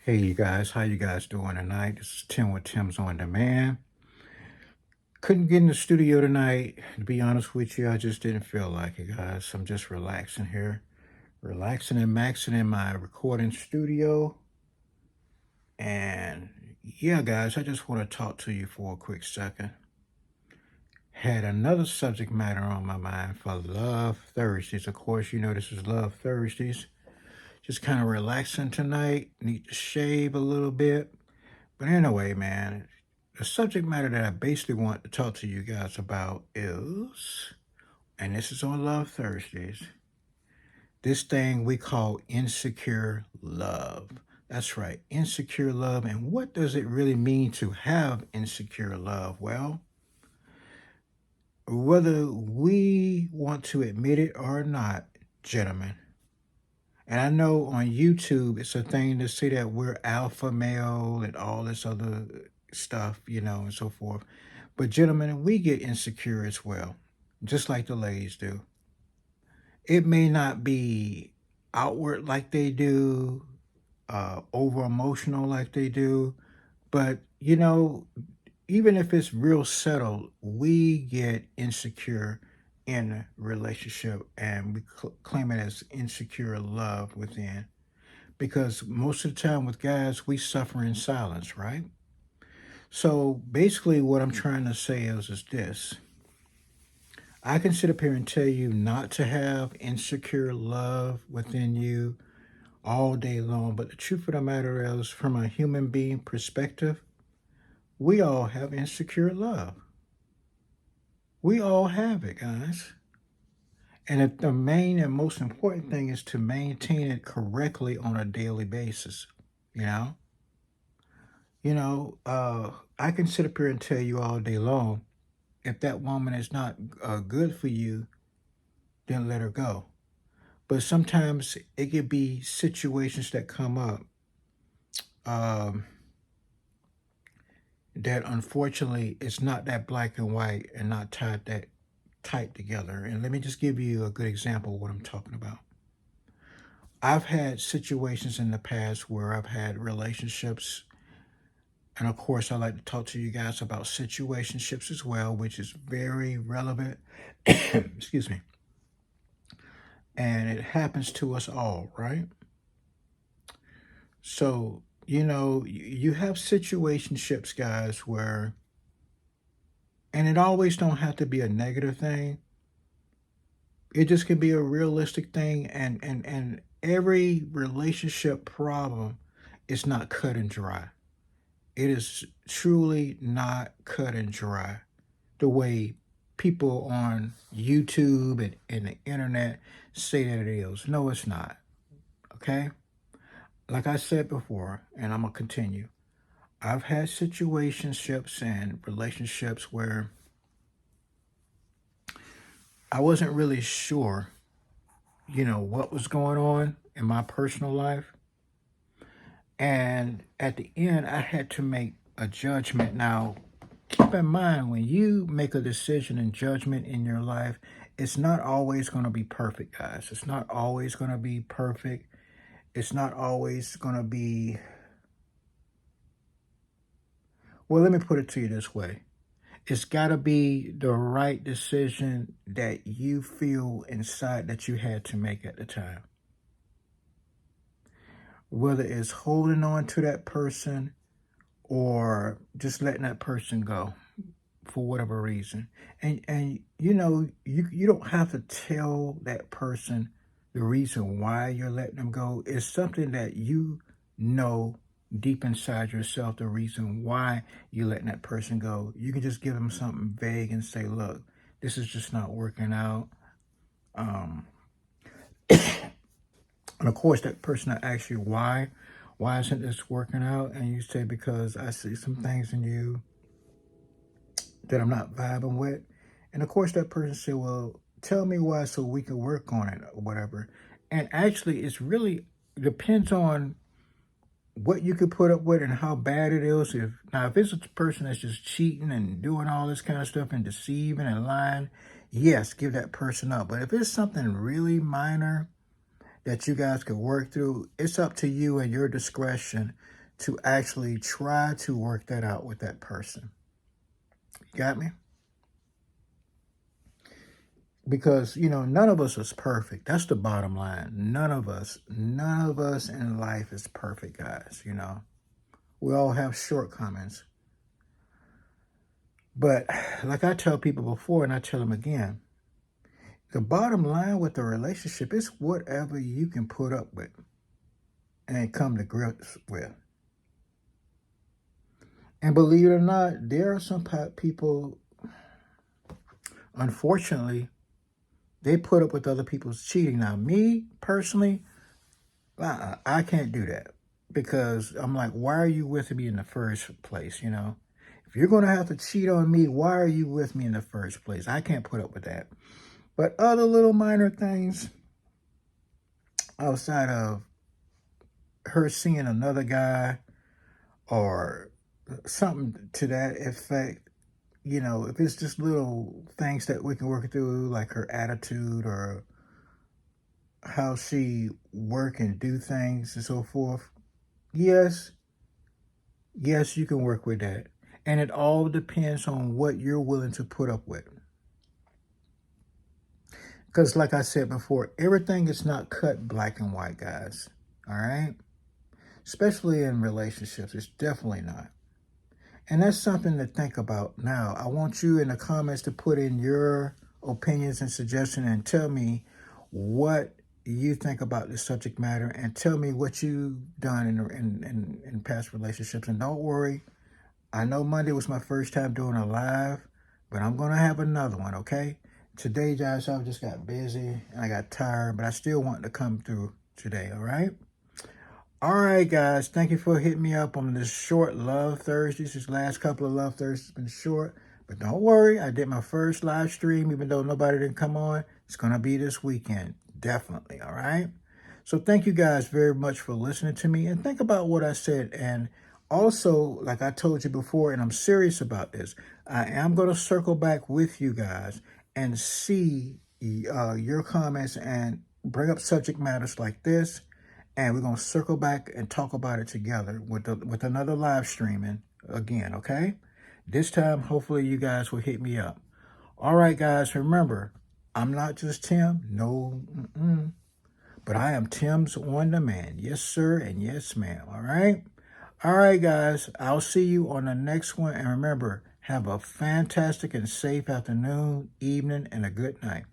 Hey you guys, how you guys doing tonight? This is Tim with Tim's On Demand. Couldn't get in the studio tonight. To be honest with you, I just didn't feel like it, guys. I'm just relaxing here. Relaxing and maxing in my recording studio. And yeah, guys, I just want to talk to you for a quick second. Had another subject matter on my mind for Love Thursdays. Of course, you know this is Love Thursdays. Just kind of relaxing tonight. Need to shave a little bit. But anyway, man, the subject matter that I basically want to talk to you guys about is, and this is on Love Thursdays, this thing we call insecure love. That's right, insecure love. And what does it really mean to have insecure love? Well, whether we want to admit it or not, gentlemen, and I know on YouTube it's a thing to say that we're alpha male and all this other stuff, and so forth. But gentlemen, we get insecure as well, just like the ladies do. It may not be outward like they do, over emotional like they do, but even if it's real settled, we get insecure in a relationship and we claim it as insecure love within. Because most of the time with guys, we suffer in silence, right? So basically, what I'm trying to say is this. I can sit up here and tell you not to have insecure love within you all day long, but the truth of the matter is, from a human being perspective, we all have insecure love. We all have it, guys. And the main and most important thing is to maintain it correctly on a daily basis. You know, I can sit up here and tell you all day long, if that woman is not good for you, then let her go. But sometimes it could be situations that come up um, that unfortunately it's not that black and white and not tied that tight together. And let me just give you a good example of what I'm talking about. I've had situations in the past where I've had relationships, and of course, I like to talk to you guys about situationships as well, which is very relevant. Excuse me. And it happens to us all, right? So, you have situationships, guys, where, and it always don't have to be a negative thing. It just can be a realistic thing, and every relationship problem is not cut and dry. It is truly not cut and dry the way people on YouTube and the internet say that it is. No, it's not. Okay? Like I said before, and I'm going to continue. I've had situationships and relationships where I wasn't really sure, what was going on in my personal life. And at the end, I had to make a judgment. Now, keep in mind, when you make a decision and judgment in your life, it's not always going to be perfect, guys. It's not always going to be perfect. It's not always going to be, well, let me put it to you this way. It's got to be the right decision that you feel inside that you had to make at the time. Whether it's holding on to that person or just letting that person go for whatever reason. And you don't have to tell that person the reason why you're letting them go. It's something that you know deep inside yourself, the reason why you're letting that person go. You can just give them something vague and say, look, this is just not working out. Um, and of course, that person will ask you why isn't this working out? And you say, because I see some things in you that I'm not vibing with. And of course, that person said, well, tell me why so we can work on it or whatever. And actually, it's really depends on what you could put up with and how bad it is. If it's a person that's just cheating and doing all this kind of stuff and deceiving and lying, yes, give that person up. But if it's something really minor that you guys could work through, it's up to you and your discretion to actually try to work that out with that person. Got me? Because, none of us is perfect. That's the bottom line. None of us in life is perfect, guys. We all have shortcomings. But like I tell people before, and I tell them again, the bottom line with the relationship is whatever you can put up with and come to grips with. And believe it or not, there are some people, unfortunately, they put up with other people's cheating. Now, me personally, I can't do that, because I'm like, why are you with me in the first place? If you're going to have to cheat on me, why are you with me in the first place? I can't put up with that. But other little minor things outside of her seeing another guy or something to that effect, if it's just little things that we can work through, like her attitude or how she work and do things and so forth, yes, you can work with that. And it all depends on what you're willing to put up with. Because like I said before, everything is not cut black and white, guys. All right? Especially in relationships, it's definitely not. And that's something to think about. Now, I want you in the comments to put in your opinions and suggestions and tell me what you think about this subject matter, and tell me what you've done in past relationships. And don't worry, I know Monday was my first time doing a live, but I'm going to have another one, okay? Today, guys, I just got busy and I got tired, but I still want to come through today, all right? All right, guys, thank you for hitting me up on this short Love Thursdays. This last couple of Love Thursdays been short, but don't worry. I did my first live stream, even though nobody didn't come on. It's going to be this weekend, definitely, all right? So thank you guys very much for listening to me, and think about what I said. And also, like I told you before, and I'm serious about this, I am going to circle back with you guys and see your comments and bring up subject matters like this. And we're going to circle back and talk about it together with another live streaming again, okay? This time, hopefully you guys will hit me up. All right, guys, remember, I'm not just Tim. No, but I am Tim's on demand. Yes, sir, and yes, ma'am. All right? All right, guys, I'll see you on the next one. And remember, have a fantastic and safe afternoon, evening, and a good night.